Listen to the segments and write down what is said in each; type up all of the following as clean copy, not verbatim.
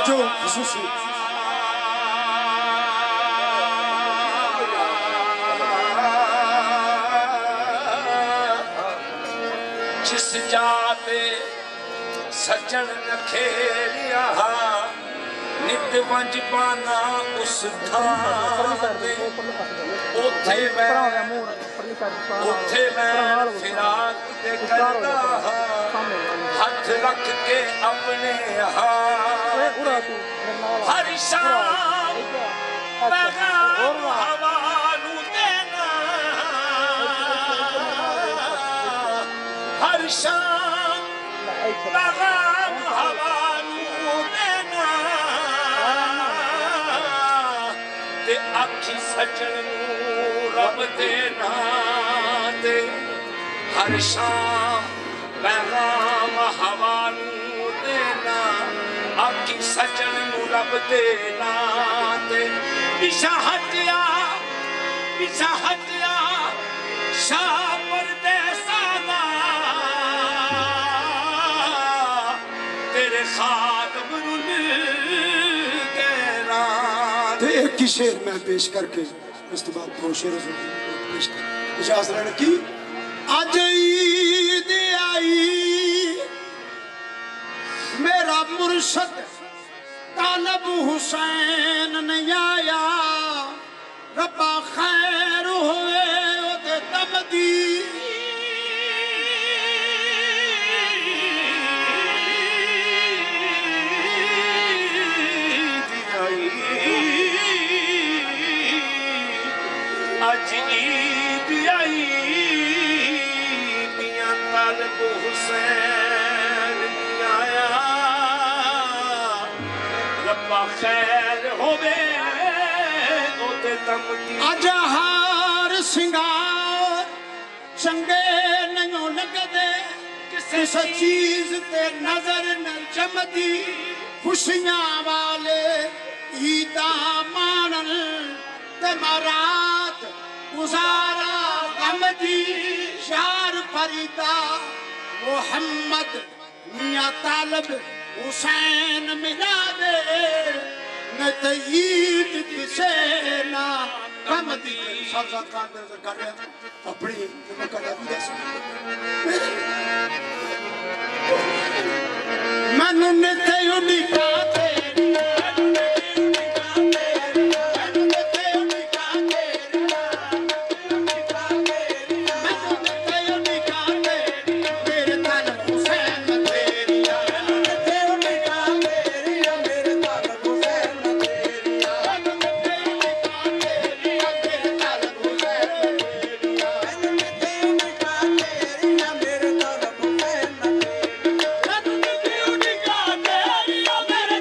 तवज्जो खुसूसी जिस जाते सजन नखेलिया नित वंज पाना उस थाते उथे मैं फिराक ते करदा हाथ रख के अपने हर शाम पैगाम हवा नू देना हर शाम पैगाम हवा नू देना ते आखी सजन नू रब देना ते हर शाम पैगाम हवा नू देना आखी सजन नू रब देना ते पिछा हटिया शाह परदेसा दा तेरे खादम रुल के रात एक ही शेर मैं पेश करके उस तो बाद दो शेर पेश कर इजाजत लेने की। आज ईद आई मेरा मुर्शद तालब हुसैन नहीं आया रब्बा खैर होए ओदे दम दी आज ईद आई मियां तालब हुसैन आया रब्बा खैर होवे ओते दम दी। अज हार सिंगार चंगे नहीं लगदे किसी चीज ते नजर न जमदी खुशियां वाले ईदा मानन ते मरात गुजारा गम दी शार फरीदा मोहम्मद मियां तालब हुसैन मिला दे न ते ईद किसे ना गम दी सबका कांदे कर अपनी कदा भी दस मैनू ने ते उनिका मेरे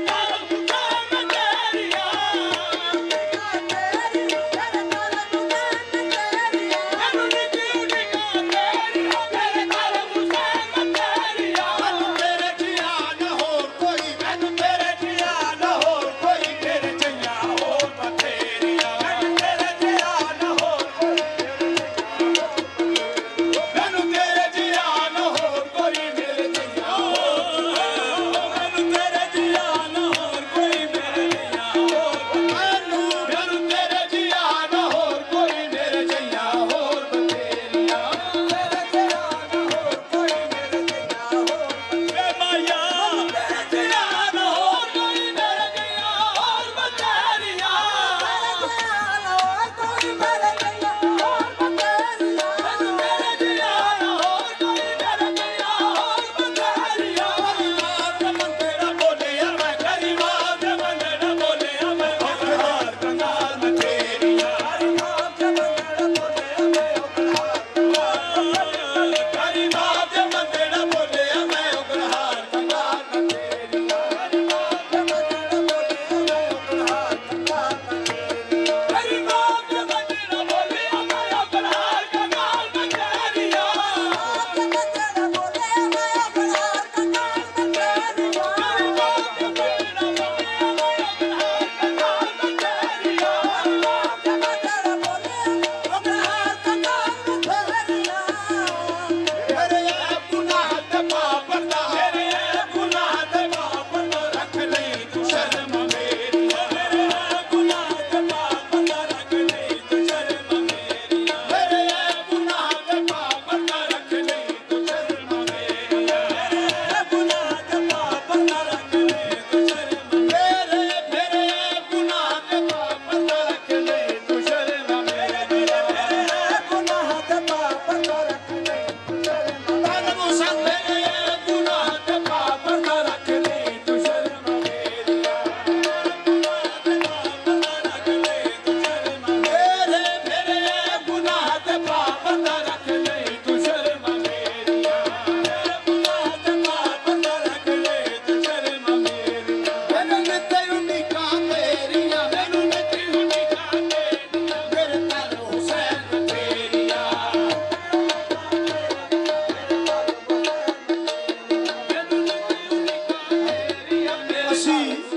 सी